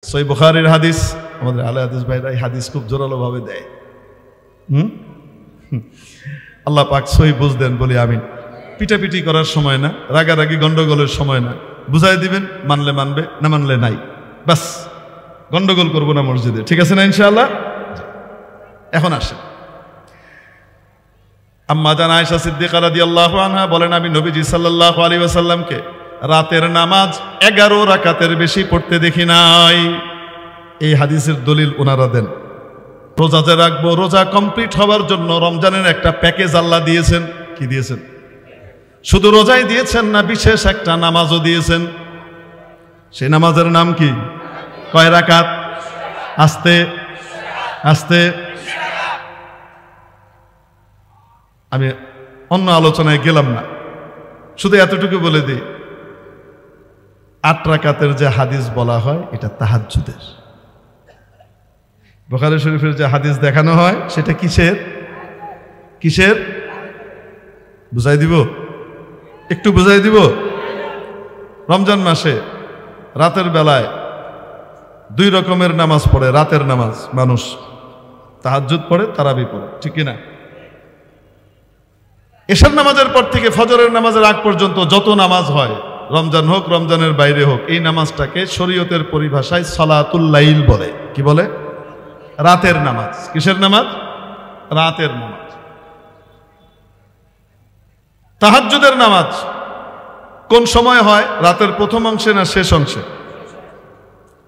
সহিহ বুখারীর হাদিস। আমাদের আলে হাদিস ভাইরা এই হাদিস খুব জোরালো ভাবে দেয়। আল্লাহ পাক সহি বুঝ দেন বলি আমিন। পিটাপিটি করার সময় না, রাগারাগি গন্ডগোলের সময় না, বুঝাই দিবেন, মানলে মানবে, না মানলে নাই, বাস। গন্ডগোল করবো না মসজিদে, ঠিক আছে না ইনশাআল্লাহ? এখন আসেন, আম্মা জান আয়েশা সিদ্দিকা রাদিয়াল্লাহু আনহা বলেন, আমি নবীজি সাল্লাল্লাহু আলাইহি ওয়াসাল্লামকে রাতের নামাজ 11 রাকাতের বেশি পড়তে দেখি নাই। এই হাদিসের দলিল ওনারা দেন। রোজা যে রাখবো, রোজা কমপ্লিট হওয়ার জন্য রমজানের একটা প্যাকেজ আল্লাহ দিয়েছেন। কি দিয়েছেন? শুধু রোজাই দিয়েছেন না, বিশেষ একটা নামাজও দিয়েছেন। সেই নামাজের নাম কি? কয় রাকাত? আস্তে আস্তে। আমি অন্য আলোচনায় গেলাম না, শুধু এতটুকু বলে দিই, 8 রাকাতের যে হাদিস বলা হয় এটা তাহাজ্জুদের। বুখারী শরীফের যে হাদিস দেখানো হয় সেটা কিসের? কিসের? বুঝাই দিব, একটু বুঝাই দিব। রমজান মাসে রাতের বেলায় 2 রকমের নামাজ পড়ে, রাতের নামাজ মানুষ। তাহাজ্জুদ পড়ে, তারাবি পড়ে, ঠিক কিনা? এশার নামাজের পর থেকে ফজরের নামাজের আগ পর্যন্ত যত নামাজ হয়, রমজান হোক রমজানের বাইরে হোক, এই নামাজটাকে শরীয়তের পরিভাষায় সালাতুল লাইল বলে। কি বলে? রাতের নামাজ। কিসের নামাজ? রাতের নামাজ। তাহাজ্জুদের নামাজ কোন সময় হয়? রাতের প্রথম অংশে না শেষ অংশে?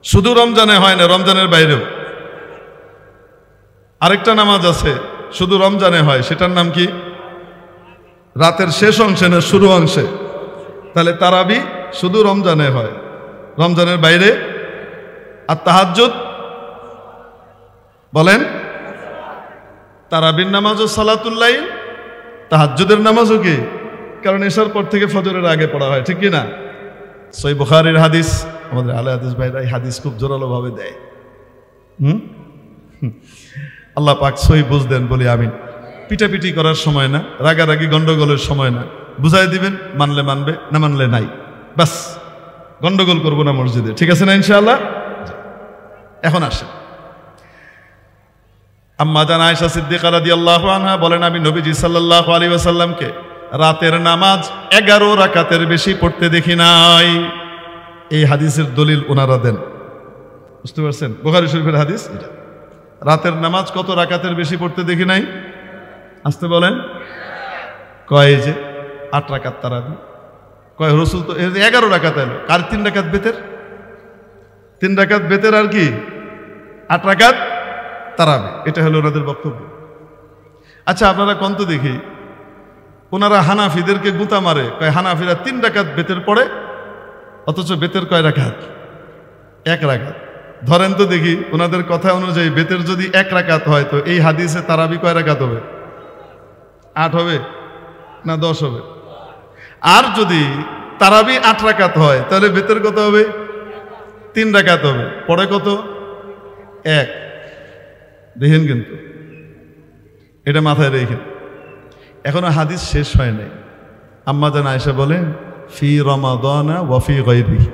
শুধু রমজানে হয় না, রমজানের বাইরেও। আরেকটা নামাজ আছে শুধু রমজানে হয়, সেটার নাম কি? রাতের শেষ অংশে না শুরু অংশে? তাহলে তারাবি শুধু রমজানে হয়, রমজানের বাইরে। আর তাহাজ্জুদ বলেন? তারাবির নামাজও সালাতুল লাইল, তাহাজ্জুদের নামাজও কি? কারণ এশার পর থেকে ফজরের আগে পড়া হয়, ঠিক কি না? সহিহ বুখারীর হাদিস। আমাদের আলে হাদিস ভাইরা এই হাদিস খুব জোরালো ভাবে দেয়। আল্লাহ পাক সহি বুঝ দেন বলি আমিন। পিটাপিটি করার সময় না, রাগারাগি গন্ডগোলের সময় না, বুঝাই দিবেন, মানলে মানবে, না মানলে নাই, বাস। গন্ডগোল করবো না মসজিদে, ঠিক আছে না ইনশাআল্লাহ? এখন আসেন, আম্মা জান আয়েশা সিদ্দিকা রাদিয়াল্লাহু আনহা বলেন, আমি নবীজি সাল্লাল্লাহু আলাইহি ওয়াসাল্লামকে রাতের নামাজ 11 রাকাতের বেশি পড়তে দেখি নাই। এই হাদিসের দলিল ওনারা দেন। বুঝতে পারছেন? বুখারী শরীফের হাদিস এটা। রাতের নামাজ কত রাকাতের বেশি পড়তে দেখি নাই? আসতে বলেন। কয়? যে 8 রাকাত তারাবি। কয় রসুল তো 11 রাকাত এলো, আর 3 রাকাত বেতের। 3 রাকাত বেতের আর কি 8 রাকাত তারাবি। এটা হলো ওনাদের বক্তব্য। আচ্ছা আপনারা কন্ত দেখি, ওনারা হানাফিদেরকে গুতা মারে, কয় হানাফিরা 3 রাকাত বেতের পড়ে, অথচ বেতের কয় রাকাত? 1 রাকাত। ধরেন তো দেখি, ওনাদের কথা অনুযায়ী বেতের যদি 1 রাকাত হয়, তো এই হাদিসে তারাবি কয় রাকাত হবে? 8 হবে না 10 হবে? আর যদি তারাবি 8 রাকাত হয়, তাহলে বেতের কত হবে? 3 রাকাত হবে। পড়ে কত? 1। দেখেন, কিন্তু এটা মাথায় রেখেন। এখনো হাদিস শেষ হয় নাই। আম্মা জান আয়েশা বলেন, ফি রমাদানা ওয়া ফি গায়রিহি,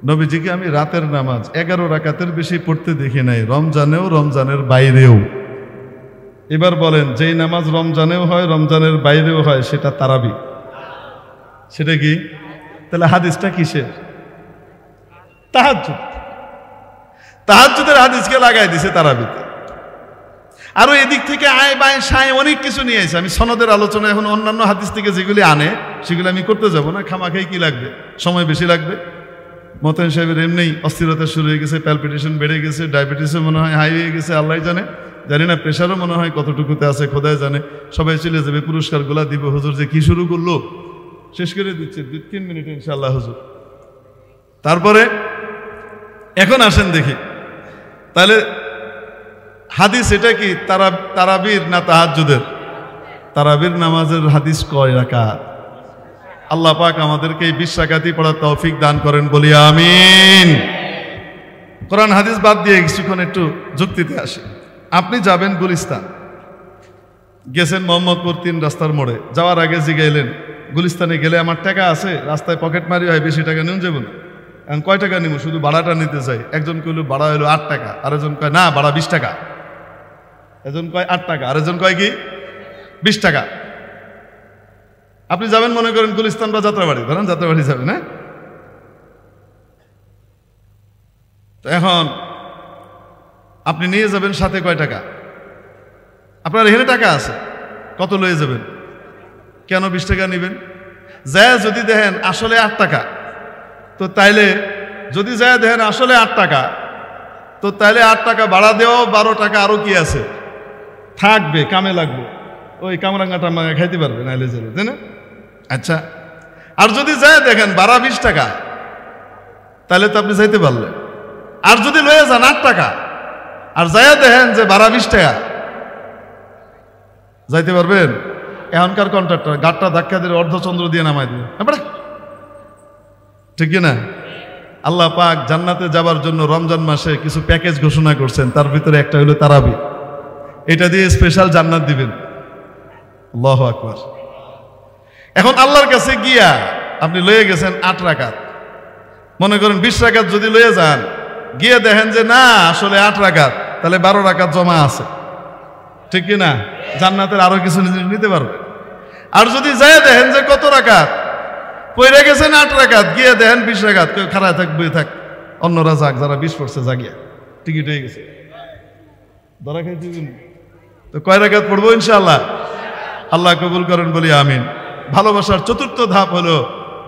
নবীজিকে আমি রাতের নামাজ 11 রাকাতের বেশি পড়তে দেখি নাই, রমজানেও রমজানের বাইরেও। এবার বলেন, যেই নামাজ রমজানেও হয় রমজানের বাইরেও হয়, সেটা তারাবি। সেটা কি? তাহলে হাদিসটা কিসের? তাহাজ্জুদ। তাহাজ্জুদের হাদিসকে লাগাই দিছে তারাবিতে। আরো এদিক থেকে আয় বায় সায় অনেক কিছু নিয়ে এসে, আমি সনদের আলোচনা এখন অন্যান্য হাদিস থেকে যেগুলি আনে সেগুলো আমি করতে যাব না। খামাখাই কি লাগবে, সময় বেশি লাগবে। মতেন সাহেবের এমনি অস্থিরতা শুরু হয়ে গেছে, প্যালপিটেশন বেড়ে গেছে, ডায়াবেটিসও মনে হয় হাই হয়ে গেছে, আল্লাহ জানে, জানি না প্রেশারও মনে হয় কতটুকুতে আছে খোদায় জানে। সবাই চলে যাবে, পুরস্কারগুলা দিব। হুজুর যে কি শুরু করলো, শেষ করে দিচ্ছে 2-3 মিনিটে ইনশাআল্লাহ হুজুর। তারপরে এখন আসেন দেখি, তাহলে হাদিস এটা কি তারাবির না তাহাজ্জুদের? তারাবির নামাজের হাদিস কয় রাকাত? আল্লাহ পাক আমাদেরকে এই 20 রাকাতই পড়ার তৌফিক দান করেন বলি আমিন। কোরআন হাদিস বাদ দিয়ে কিছুক্ষণ একটু যুক্তিতে আসি। আপনি যাবেন গুলিস্তান, গেছেন মোহাম্মদপুর 3 রাস্তার মোড়ে, যাওয়ার আগে জিগাইলেন গুলিস্তানে গেলে আমার টাকা আছে, রাস্তায় পকেট মারি হয়, বেশি টাকা নিয়ে যাব না, এখন কয় টাকা নিব, শুধু ভাড়াটা নিতে চাই। একজন কইল ভাড়া হলো 8 টাকা, আরেকজন কয় না ভাড়া 20 টাকা। একজন কয় 8 টাকা, আরেকজন কয় কি 20 টাকা। আপনি যাবেন মনে করেন গুলিস্তান বা যাত্রাবাড়ি, ধরেন যাত্রাবাড়ি যাবেন, হ্যাঁ? এখন আপনি নিয়ে যাবেন সাথে কয় টাকা? আপনার এখানে টাকা আছে, কত লয়ে যাবেন? কেন 20 টাকা নেবেন? যায় যদি দেখেন আসলে 8 টাকা, তো তাইলে যদি যায় দেখেন আসলে 8 টাকা, তো তাইলে 8 টাকা ভাড়া দেওয়াও 12 টাকা আরো কি আছে থাকবে, কামে লাগবে, ওই কামরাঙ্গা টামরাঙ্গা খাইতে পারবে নাইলে যাবে, তাই না? আচ্ছা, আর যদি যায় দেখেন ভাড়া 20 টাকা, তাহলে তো আপনি যাইতে পারলেন। আর যদি লয়ে যান 8 টাকা, আর যায় দেখেন যে ভাড়া 20 টাকা, যাইতে পারবেন? এখনকার কন্ট্রাক্টর গাড়টা ধাক্কা দিয়ে অর্ধচন্দ্র দিয়ে নামাই দিবে, ঠিক না? আল্লাহ পাক জান্নাতে যাবার জন্য রমজান মাসে কিছু প্যাকেজ ঘোষণা করছেন, তার ভিতরে একটা হলো তারাবি। এটা দিয়ে স্পেশাল জান্নাত দিবেন। আল্লাহু আকবার। এখন আল্লাহর কাছে গিয়া আপনি লয়ে গেছেন 8 রাকাত, মনে করেন 20 রাকাত যদি লয়ে যান, গিয়ে দেখেন যে না আসলে 8 রাকাত, তাহলে 12 রাকাত জমা আছে, ঠিক কিনা? জান্নাতের আরো কিছু নিতে পারবে। আর যদি যায় দেখেন যে কত রাকাত পড়ে গেছেন 8 রাকাত, গিয়ে দেখেন 20 রাকাত, কেউ খাড়ায় থাক বই থাক, অন্যরা যাক, যারা 20 পড়ছে জাগিয়া টিকিট হয়ে গেছে, ধরা খাই দিবেন। তো কয় রাকাত পড়বো ইনশাআল্লাহ? আল্লাহ কবুল করেন, বলি আমিন। ভালোবাসার চতুর্থ ধাপ হলো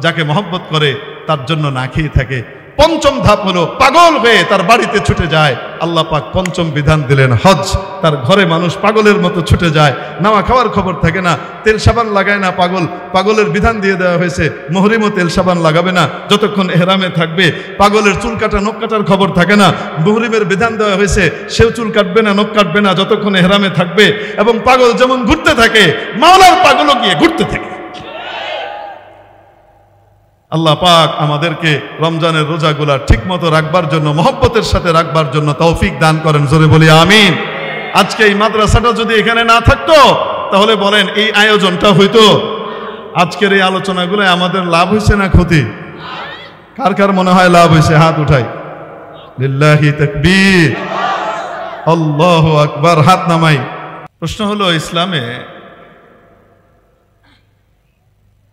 যাকে মহব্বত করে তার জন্য না খেয়ে থাকে। পঞ্চম ধাপ হলো পাগল হয়ে তার বাড়িতে ছুটে যায়। আল্লাহ পাক পঞ্চম বিধান দিলেন হজ। তার ঘরে মানুষ পাগলের মতো ছুটে যায়, নাওয়া খাওয়ার খবর থাকে না, তেল সাবান লাগায় না পাগল। পাগলের বিধান দিয়ে দেওয়া হয়েছে মুহরিমও তেল সাবান লাগাবে না যতক্ষণ এহরামে থাকবে। পাগলের চুল কাটা নখ কাটার খবর থাকে না, মুহরিমের বিধান দেওয়া হয়েছে সেও চুল কাটবে না নখ কাটবে না যতক্ষণ এহরামে থাকবে। এবং পাগল যেমন ঘুরতে থাকে, মাওলার পাগলও গিয়ে ঘুরতে থাকে। আল্লাহ পাক আমাদেরকে রমজানের রোজাগুলা ঠিক মতো রাখবার জন্য, মহব্বতের সাথে রাখবার জন্য তৌফিক দান করেন, জোরে বলি আমিন। আজকে এই মাদ্রাসাটা যদি এখানে না থাকতো, তাহলে বলেন এই আয়োজনটা হইতো? আজকের এই আলোচনাগুলো আমাদের লাভ হয়েছে না ক্ষতি? কার কার মনে হয় লাভ হয়েছে? হাত উঠাই। লিল্লাহি তাকবীর, আল্লাহু আকবার, হাত নামাই। প্রশ্ন হলো, ইসলামে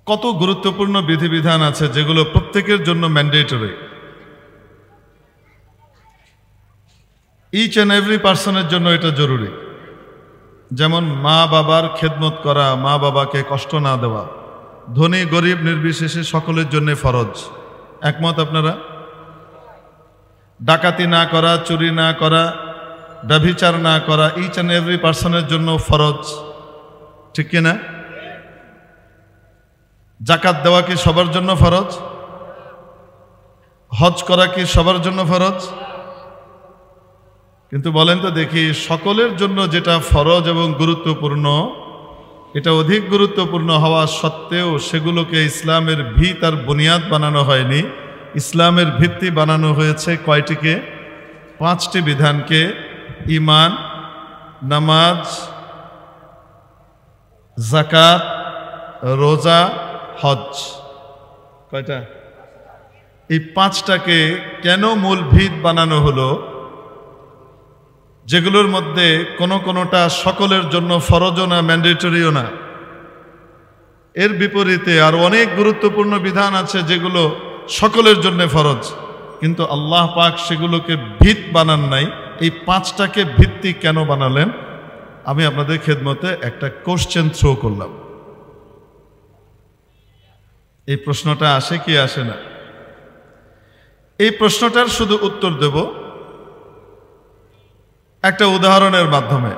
কত গুরুত্বপূর্ণ বিধিবিধান আছে যেগুলো প্রত্যেকের জন্য ম্যান্ডেটরি? ইচ অ্যান্ড এভরি পার্সনের জন্য এটা জরুরি। যেমন মা বাবার খেদমত করা, মা বাবাকে কষ্ট না দেওয়া, ধনী গরিব নির্বিশেষে সকলের জন্য ফরজ। একমত আপনারা? ডাকাতি না করা, চুরি না করা, ব্যভিচার না করা, ইচ অ্যান্ড এভরি পার্সনের জন্য ফরজ, ঠিক কিনা? জাকাত দেওয়া কি সবার জন্য ফরজ? হজ করা কি সবার জন্য ফরজ? কিন্তু বলেন তো দেখি, সকলের জন্য যেটা ফরজ এবং গুরুত্বপূর্ণ, এটা অধিক গুরুত্বপূর্ণ হওয়া সত্ত্বেও সেগুলোকে ইসলামের ভিত আর বুনিয়াদ বানানো হয়নি। ইসলামের ভিত্তি বানানো হয়েছে কয়টিকে? 5টি বিধানকে। ঈমান, নামাজ, যাকাত, রোজা, হজ। কয়টা? এই 5টাকে কেন মূল ভিত বানানো হলো? যেগুলোর মধ্যে কোনোটা সকলের জন্য ফরজও না, ম্যান্ডেটরিও না। এর বিপরীতে আর অনেক গুরুত্বপূর্ণ বিধান আছে যেগুলো সকলের জন্য ফরজ, কিন্তু আল্লাহ পাক সেগুলোকে ভিত বানান নাই। এই 5টাকে ভিত্তি কেন বানালেন? আমি আপনাদের খেদমতে একটা কোশ্চেন থ্রো করলাম। এই প্রশ্নটা আসে কি আসে না? এই প্রশ্নটার শুধু উত্তর দেব একটা উদাহরণের মাধ্যমে।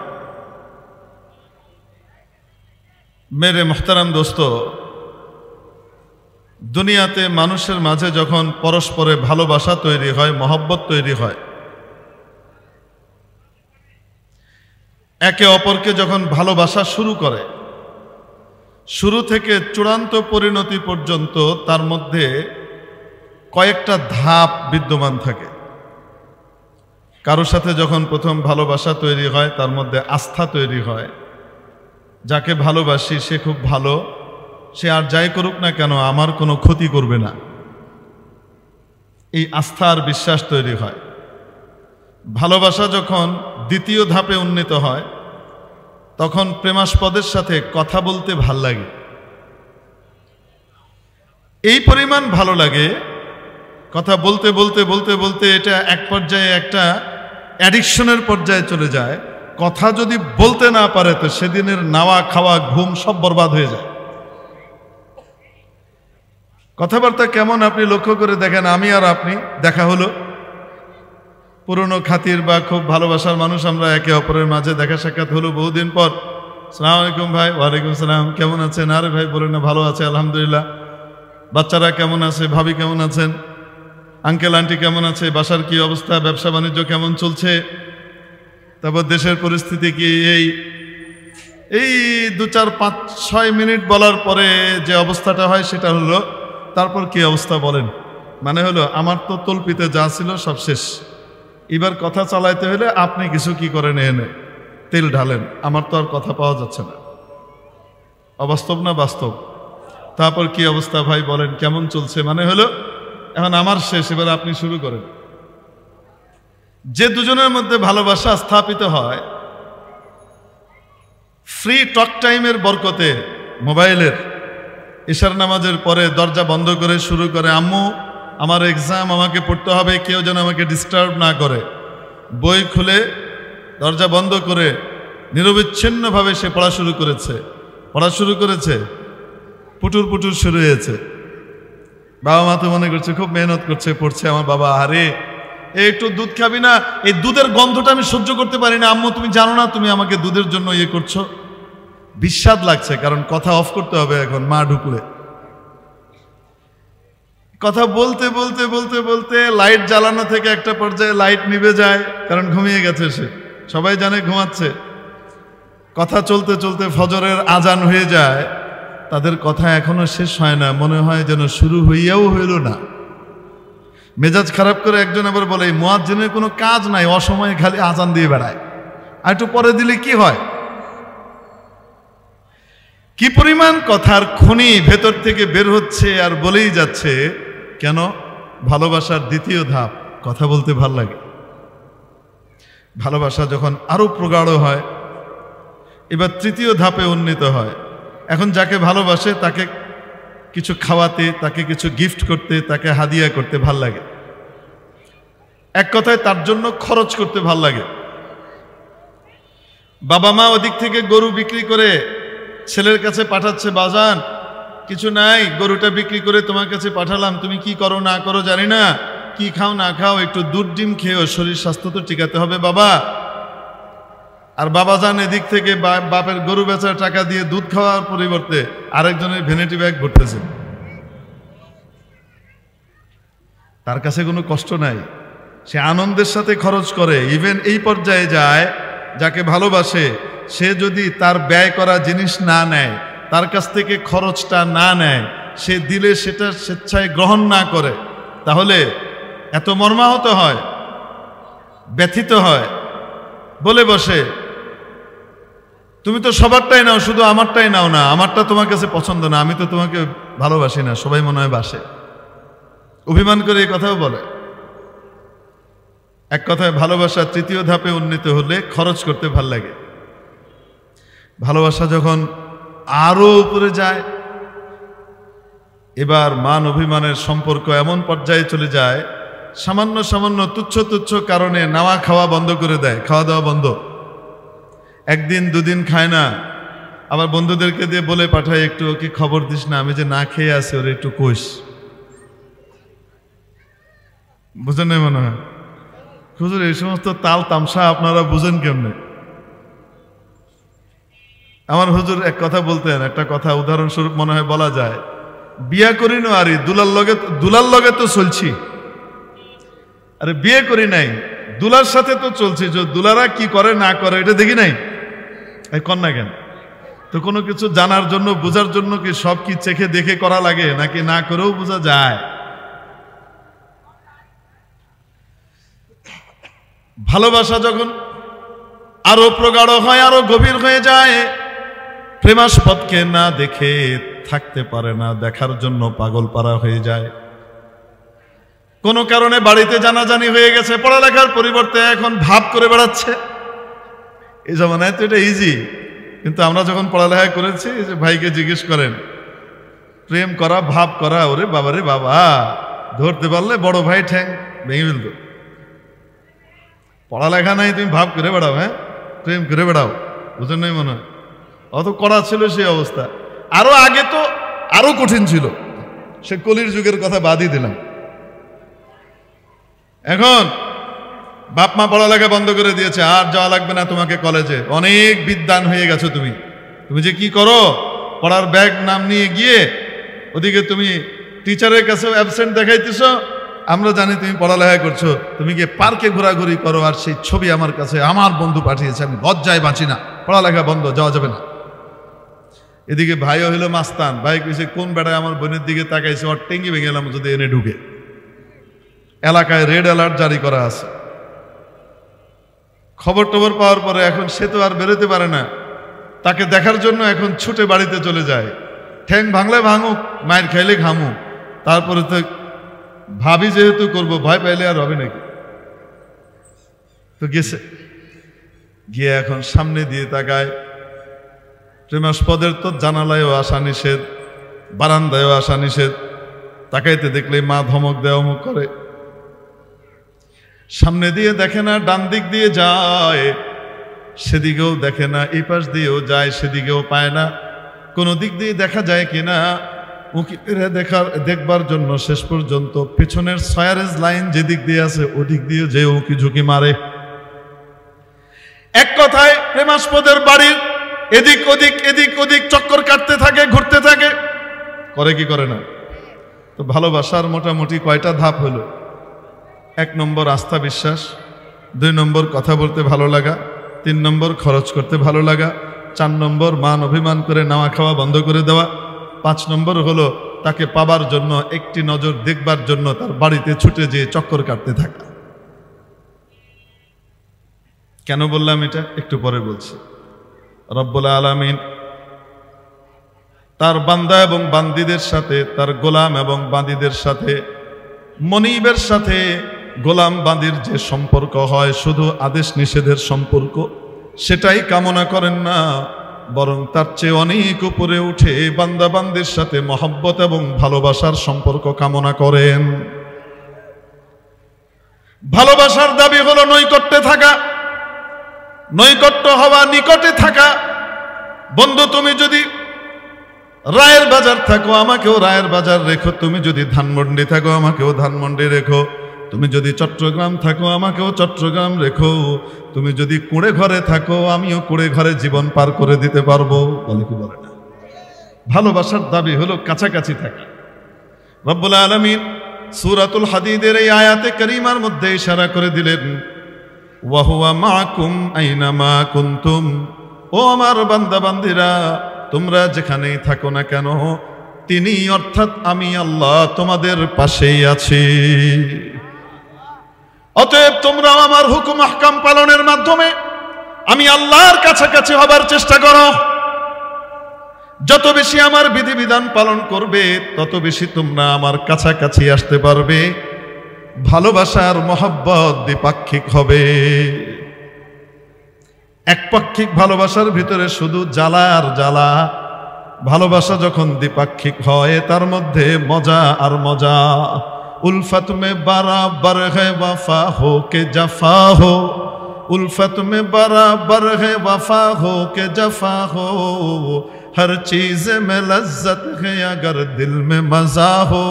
মেরে মুহতারাম দোস্ত, দুনিয়াতে মানুষের মাঝে যখন পরস্পরে ভালোবাসা তৈরি হয়, মহব্বত তৈরি হয়, একে অপরকে যখন ভালোবাসা শুরু করে, শুরু থেকে চূড়ান্ত পরিণতি পর্যন্ত তার মধ্যে কয়েকটা ধাপ বিদ্যমান থাকে। কারোর সাথে যখন প্রথম ভালোবাসা তৈরি হয়, তার মধ্যে আস্থা তৈরি হয়। যাকে ভালোবাসি সে খুব ভালো, সে আর যাই করুক না কেন আমার কোনো ক্ষতি করবে না। এই আস্থা আর বিশ্বাস তৈরি হয়। ভালোবাসা যখন দ্বিতীয় ধাপে উন্নীত হয় তখন প্রেমাস্পদের সাথে কথা বলতে ভাল লাগে। এই পরিমাণ ভালো লাগে, কথা বলতে বলতে বলতে বলতে এটা এক পর্যায়ে একটা অ্যাডিকশনের পর্যায়ে চলে যায়। কথা যদি বলতে না পারে তো সেদিনের নাওয়া খাওয়া ঘুম সব বরবাদ হয়ে যায়। কথাবার্তা কেমন আপনি লক্ষ্য করে দেখেন। আমি আর আপনি দেখা হলো, পুরনো খাতির বা খুব ভালোবাসার মানুষ, আমরা একে অপরের মাঝে দেখা সাক্ষাৎ হলো বহুদিন পর। আসসালামু আলাইকুম ভাই। ওয়ালাইকুম সালাম। কেমন আছেন? আরে ভাই বলেন না, ভালো আছে আলহামদুলিল্লাহ। বাচ্চারা কেমন আছে? ভাবি কেমন আছেন? আঙ্কেল আন্টি কেমন আছে? বাসার কি অবস্থা? ব্যবসা বাণিজ্য কেমন চলছে? তারপর দেশের পরিস্থিতি কি? এই 2, 4, 5, 6 মিনিট বলার পরে যে অবস্থাটা হয় সেটা হলো তারপর কি অবস্থা বলেন। মানে হলো আমার তো তল্পিতে যা ছিল সব শেষ, এবার কথা চালাইতে হলে আপনি কিছু কি করেন, এনে তেল ঢালেন, আমার তো আর কথা পাওয়া যাচ্ছে না। অবাস্তব না বাস্তব? তারপর কি অবস্থা ভাই বলেন, কেমন চলছে? মানে হলো এখন আমার শেষ, এবার আপনি শুরু করেন। যে দুজনের মধ্যে ভালোবাসা স্থাপিত হয় ফ্রি টক টাইমের বরকতে, মোবাইলের ইশার নামাজের পরে দরজা বন্ধ করে শুরু করে, আম্মু আমার এক্সাম, আমাকে পড়তে হবে, কেউ যেন আমাকে ডিস্টার্ব না করে। বই খুলে দরজা বন্ধ করে নিরবিচ্ছিন্নভাবে সে পড়া শুরু করেছে। পুটুর পুটুর শুরু হয়েছে। বাবা মা তো মনে করছে খুব মেহনত করছে, পড়ছে আমার বাবা। আরে একটু দুধ খাবি না? এই দুধের গন্ধটা আমি সহ্য করতে পারি না। আম্মু তুমি জানো না তুমি আমাকে দুধের জন্য করছো? বিস্বাদ লাগছে, কারণ কথা অফ করতে হবে এখন, মা ঢুকলে। কথা বলতে বলতে বলতে বলতে লাইট জ্বালানো থেকে একটা পর্যায়ে লাইট নিভে যায়, কারণ ঘুমিয়ে গেছে সে, সবাই জানে ঘুমাচ্ছে। কথা চলতে চলতে ফজরের আজান হয়ে যায়, তাদের কথা এখনো শেষ হয় না, মনে হয় যেন শুরু হইয়াও হইল না। মেজাজ খারাপ করে একজন আবার বলে, মুয়াজ্জিনের কোনো কাজ নাই, অসময়ে খালি আজান দিয়ে বেড়ায়, আর একটু পরে দিলে কি হয়। কি পরিমাণ কথার খনি ভেতর থেকে বের হচ্ছে আর বলেই যাচ্ছে। কেন? ভালোবাসার দ্বিতীয় ধাপ, কথা বলতে ভাল লাগে। ভালোবাসা যখন আরো প্রগাঢ় হয়, এবার তৃতীয় ধাপে উন্নীত হয়। এখন যাকে ভালোবাসে তাকে কিছু খাওয়াতে, তাকে কিছু গিফট করতে, তাকে হাদিয়া করতে ভাল লাগে। এক কথায় তার জন্য খরচ করতে ভাল লাগে। বাবা মা ওদিক থেকে গরু বিক্রি করে ছেলের কাছে পাঠাচ্ছে, বাজান কিছু নাই, গরুটা বিক্রি করে তোমার কাছে পাঠালাম, তুমি কি করো না করো জানি না, কি খাও না খাও, একটু দুধ ডিম খেয়েও, শরীর স্বাস্থ্য তো টিকাতে হবে বাবা। আর বাবাজান এদিক থেকে বাপের গরু বেচার টাকা দিয়ে দুধ খাওয়ার পরিবর্তে আরেকজনের ভ্যানিটি ব্যাগ ভরতেছে। তার কাছে কোনো কষ্ট নাই, সে আনন্দের সাথে খরচ করে। ইভেন এই পর্যায়ে যায়, যাকে ভালোবাসে সে যদি তার ব্যয় করা জিনিস না নেয়, তার কাছ থেকে খরচটা না নেয়, সে দিলে সেটা স্বেচ্ছায় গ্রহণ না করে, তাহলে এত মর্মাহত হয়, ব্যথিত হয়, বলে বসে তুমি তো সবারটাই নাও, শুধু আমারটাই নাও না, আমারটা তোমার কাছে পছন্দ না, আমি তো তোমাকে ভালোবাসি না, সবাই মনে হয় বাসে। অভিমান করে এই কথাও বলে। এক কথায় ভালোবাসা তৃতীয় ধাপে উন্নীত হলে খরচ করতে ভাল লাগে। ভালোবাসা যখন আরো উপরে যায়, এবার মান অভিমানের সম্পর্ক এমন পর্যায়ে চলে যায়, সামান্য সামান্য তুচ্ছ তুচ্ছ কারণে নাওয়া খাওয়া বন্ধ করে দেয়, খাওয়া দাওয়া বন্ধ। একদিন দুদিন খায় না, আবার বন্ধুদেরকে দিয়ে বলে পাঠায়, একটু ওকে খবর দিস না, আমি যে না খেয়ে আছি, ওরা একটু কোষ। বুঝেন না মনে হয়? হুজুর এই সমস্ত তাল তামসা আপনারা বুঝেন কেমনে? আমার হুজুর এক কথা বলতেন, একটা কথা উদাহরণস্বরূপ মনে হয় বলা যায়, বিয়া করি না আরে দুলার লগে তো চলছি। আরে বিয়ে করি নাই, দুলার সাথে তো চলছি, যে দুলারা কি করে না করে এটা দেখি নাই, কর না কেন? তো কোনো কিছু জানার জন্য বোঝার জন্য কি সব কি চেখে দেখে করা লাগে, নাকি না করেও বোঝা যায়? ভালোবাসা যখন আরো প্রগাঢ় হয়, আরো গভীর হয়ে যায়, প্রেমাস্পদকে না দেখে থাকতে পারে না, দেখার জন্য পাগল পারা হয়ে যায়। কোনো কারণে বাড়িতে জানাজানি হয়ে গেছে, পড়ালেখার পরিবর্তে এখন ভাব করে বেড়াচ্ছে। এই জমানায় তো এটা ইজি, কিন্তু আমরা যখন পড়ালেখা করেছি, যে ভাইকে জিজ্ঞেস করেন প্রেম করা ভাব করা, ওরে বাবা রে বাবা, ধরতে পারলে বড় ভাই ঠ্যাং ভেঙে ফেলত। পড়ালেখা নাই, তুমি ভাব করে বেড়াও, হ্যাঁ প্রেম করে বেড়াও, বুঝেন নাই মনে হয়? অত কড়া ছিল সেই অবস্থা। আরো আগে তো আরো কঠিন ছিল, সে কলির যুগের কথা বাদই দিলাম। এখন বাপ মা পড়ালেখা বন্ধ করে দিয়েছে, আর যাওয়া লাগবে না তোমাকে কলেজে, অনেক বিদ্বান হয়ে গেছো তুমি। তুমি যে কি করো, পড়ার ব্যাগ নাম নিয়ে গিয়ে ওদিকে তুমি টিচারের কাছেও অ্যাবসেন্ট দেখাইতেছ, আমরা জানি তুমি পড়ালেখা করছো, তুমি গিয়ে পার্কে ঘোরাঘুরি করো, আর সেই ছবি আমার কাছে আমার বন্ধু পাঠিয়েছে, আমি লজ্জায় বাঁচি না, পড়ালেখা বন্ধ, যাওয়া যাবে না। এদিকে ভাইও হইলো মাস্তান, ভাই কইছে কোন বেড়ায় আমার বোনের দিকে তাকাইছে, ওর টেঙ্গি ভেঙে গেলাম যদি এনে ঢুকে। এলাকায় রেড অ্যালার্ট জারি করা আছে। খবর টবর পাওয়ার পরে এখন সে তো আর বেরোতে পারে না, তাকে দেখার জন্য এখন ছুটে বাড়িতে চলে যায়। ঠ্যাং ভাঙলে ভাঙুক, মায়ের খাইলে ঘামুক, তারপরে তো ভাবি যেহেতু করবো, ভয় পাইলে আর হবে নাকি, তো গেছে। গিয়ে এখন সামনে দিয়ে তাকায়, প্রেমাস্পদের তো জানালায়ও আসা নিষেধ, বারান্দায়ও আসা নিষেধ, তাকাইতে দেখলে মা ধমক দেওয়া মুখ করে। সামনে দিয়ে দেখে না, ডান দিক দিয়ে যায় সেদিকেও দেখে না, এই পাশ দিয়েও যায় সেদিকেও পায় না, কোনো দিক দিয়ে দেখা যায় কিনা উঁকি মেরে দেখবার জন্য শেষ পর্যন্ত পিছনের সয়ারেজ লাইন যেদিক দিয়ে আছে ওদিক দিয়ে যে উঁকি ঝুঁকি মারে। এক কথায় প্রেমাস্পদের বাড়ির এদিক ওদিক এদিক ওদিক চক্কর কাটতে থাকে, ঘুরতে থাকে। করে কি করে না? তো ভালোবাসার মোটামুটি কয়টা ধাপ হলো? 1 নম্বর আস্থা বিশ্বাস, 2 নম্বর কথা বলতে ভালো লাগা, 3 নম্বর খরচ করতে ভালো লাগা, 4 নম্বর মান অভিমান করে নাওয়া খাওয়া বন্ধ করে দেওয়া, 5 নম্বর হলো তাকে পাবার জন্য একটি নজর দেখবার জন্য তার বাড়িতে ছুটে যেয়ে চক্কর কাটতে থাকা। কেন বললাম এটা একটু পরে বলছি। রব্বুল আলামিন তার বান্দা এবং বান্দীদের সাথে, তার গোলাম এবং বান্দীদের সাথে, মনিবের সাথে গোলাম বান্দীর যে সম্পর্ক হয়, শুধু আদেশ নিষেধের সম্পর্ক, সেটাই কামনা করেন না, বরং তার চেয়ে অনেক উপরে উঠে বান্দা বান্দীর সাথে মহব্বত এবং ভালোবাসার সম্পর্ক কামনা করেন। ভালোবাসার দাবি হলো নৈকট্যে থাকা, নৈকট্য হওয়া, নিকটে থাকা। বন্ধু, তুমি যদি রায়ের বাজার থাকো, আমাকেও রায়ের বাজার রেখো। তুমি যদি ধানমন্ডি থাকো, আমাকেও ধানমন্ডি রেখো। তুমি যদি চট্টগ্রাম থাকো, আমাকেও চট্টগ্রাম রেখো। তুমি যদি কুড়ে ঘরে থাকো, আমিও কুড়ে ঘরে জীবন পার করে দিতে পারবো। বলে কি বলে না? ভালোবাসার দাবি হলো কাছাকাছি থাকা। রব্বুল আলামিন সূরাতুল হাদীদের এই আয়াতে কারীমার মধ্যে ইশারা করে দিলেন, ওয়া হুয়া মাআকুম আইনামা কুনতুম। ও আমার বান্দা বান্দীরা, তোমরা যেখানেই থাকো না কেন, তিনি অর্থাৎ আমি আল্লাহ তোমাদের পাশেই আছি। অতএব তোমরা আমার হুকুম আহকাম পালনের মাধ্যমে আমি আল্লাহর কাছাকাছি হবার চেষ্টা করো। যত বেশি আমার বিধিবিধান পালন করবে, তত বেশি তোমরা আমার কাছাকাছি আসতে পারবে। ভালোবাসার মহব্বত দ্বিপাক্ষিক হবে। একপাক্ষিক ভালোবাসার ভিতরে শুধু জ্বালা আর জ্বালা। ভালোবাসা যখন দ্বিপাক্ষিক হয়, তার মধ্যে মজা আর মজা। उल्फत में बराबर है वफा हो के जफा हो, उल्फत में बराबर है वफा हो के जफा हो, हर चीज में लज्जत है अगर दिल में मजा हो,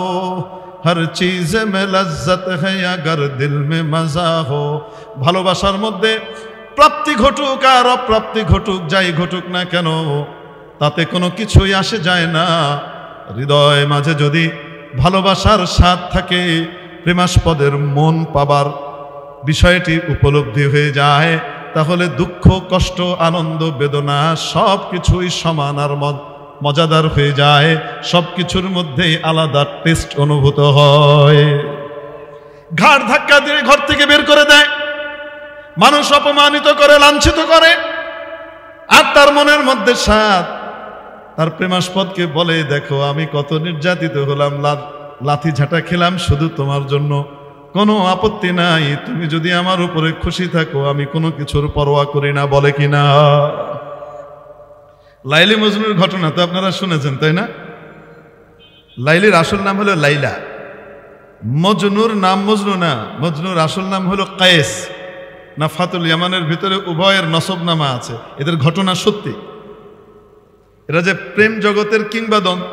हर चीज में लज्जत है अगर दिल में मजा हो। ভালোবাসার মধ্যে প্রাপ্তি ঘটুক আর অপ্রাপ্তি ঘটুক, যাই ঘটুক না কেন, তাতে কোনো কিছুই আসে যায় না। হৃদয় মাঝে যদি ভালোবাসার স্বাদ থাকে, প্রেমাস্পদের মন পাবার বিষয়টি উপলব্ধি হয়ে যায়, তাহলে দুঃখ কষ্ট আনন্দ বেদনা সব কিছুই সমান আর মজাদার হয়ে যায়। সব কিছুর মধ্যেই আলাদা টেস্ট অনুভূত হয়। ঘাড় ধাক্কা দিয়ে ঘর থেকে বের করে দেয়, মানুষ অপমানিত করে, লাঞ্ছিত করে, আর তার মনের মধ্যে স্বাদ। তার প্রেমাস্পদকে বলে, দেখো আমি কত নির্যাতিত হলাম, লাথি ঝাঁটা খেলাম শুধু তোমার জন্য, কোনো আপত্তি নাই, তুমি যদি আমার উপরে খুশি থাকো আমি কোনো কিছুর পরোয়া করি না, বলে কিনা? লাইলি মজনুর ঘটনা তো আপনারা শুনেছেন, তাই না? লাইলির আসল নাম হলো লাইলা, মজনুর নাম মজনু না, মজনুর আসল নাম হলো কায়েস। নাফাতুল ইয়ামানের ভিতরে উভয়ের নসব নামা আছে। এদের ঘটনা সত্যি। এরা যে প্রেম জগতের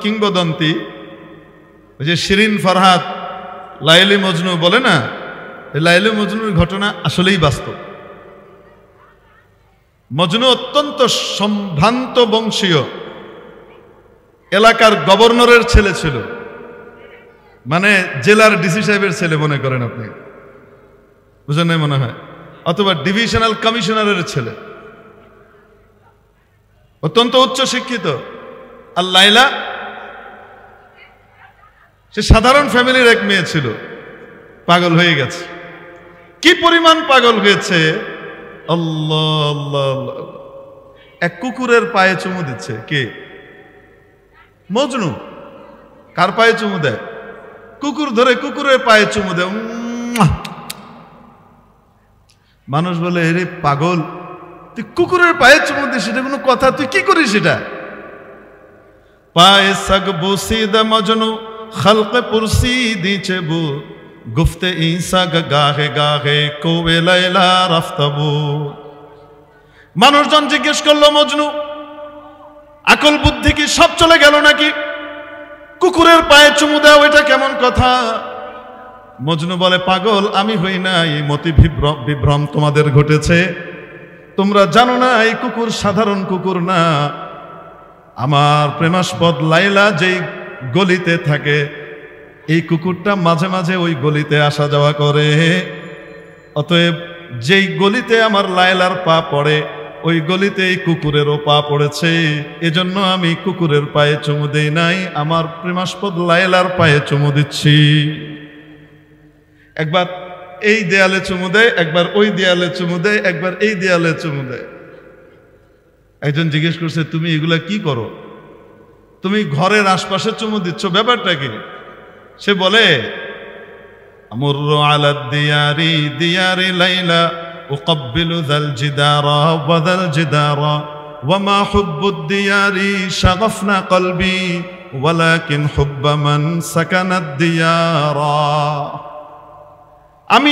কিংবদন্তি, ওই যে শিরিন ফরহাদ লাইলি মজনু বলে না, এই লাইলি মজনুর ঘটনা আসলেই বাস্তব। মজনু অত্যন্ত সম্ভ্রান্ত বংশীয় এলাকার গভর্নরের ছেলে ছিল, মানে জেলার ডিসি সাহেবের ছেলে মনে করেন আপনি, বুঝেন নাই মনে হয়, অথবা ডিভিশনাল কমিশনারের ছেলে, অত্যন্ত উচ্চ শিক্ষিত। আর লাইলা সে সাধারণ ফ্যামিলির এক মেয়ে ছিল, পাগল হয়ে গেছে। কি পরিমাণ পাগল হয়েছে, আল্লাহ আল্লাহ আল্লাহ। এক কুকুরের পায়ে চুমু দিচ্ছে। কে? মজনু। কার পায়ে চুমু দেয়? কুকুর ধরে কুকুরের পায়ে চুমু দেয়। মানুষ বলে, এরে পাগল, তুই কুকুরের পায়ে চুমু দিস, সেটা কোনো কথা? তুই কি করিস সেটা? পায়ে সাগ বসিদা মজনু খলকে পুরসি দিছে বু গুফতে ঈসা গাহে গাহে কোবে লাইলা রাফতাবু। মানুষজন জিজ্ঞেস করলো, মজনু আকল বুদ্ধি কি সব চলে গেল নাকি? কুকুরের পায়ে চুমু দাও, এটা কেমন কথা? মজনু বলে, পাগল আমি হই না, এই মতি বিভ্রম তোমাদের ঘটেছে। তোমরা জানো না এই কুকুর সাধারণ কুকুর না। আমার প্রেমাস্পদ লাইলা যেই গলিতে থাকে, এই কুকুরটা মাঝে মাঝে ওই গলিতে আসা যাওয়া করে। অতএব যেই গলিতে আমার লাইলার পা পড়ে, ওই গলিতে এই কুকুরেরও পা পড়েছে। এজন্য আমি কুকুরের পায়ে চুমু দেই নাই, আমার প্রেমাস্পদ লাইলার পায়ে চুমু দিচ্ছি। একবার এই দেয়ালে চুমু দেয়, একবার ওই দেয়ালে চুমু দেয়, একবার এই দেয়ালে চুমু দেয়। একজন জিজ্ঞেস করছে, তুমি এগুলা কি করো? তুমি ঘরের আশপাশে চুমু দিচ্ছ, ব্যাপারটা কি? সে বলে, আমুরু আলা দিয়ারি দিয়ারি লাইলা উকাব্বিলু যাল জিদারা ওয়া যাল জিদারা ওয়া মা হুব্বুদ দিয়ারি শাগাফনা কলবি ওয়ালাকিন হুব্বা মান সাকানাদ দিয়ারা। আমি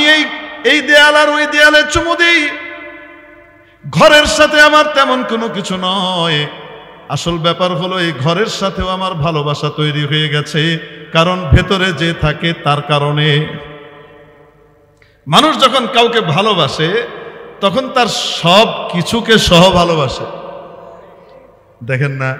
এই দেয়াল আর ওই দেয়ালে চুমু দিই, ঘরের সাথে আমার তেমন কোনো কিছু নয়। আসল ব্যাপার হলো এই ঘরের সাথেও আমার ভালোবাসা তৈরি হয়ে গেছে, কারণ ভেতরে যে থাকে তার কারণে। মানুষ যখন কাউকে ভালোবাসে তখন তার সব কিছুকে সহ ভালোবাসে। দেখেন না,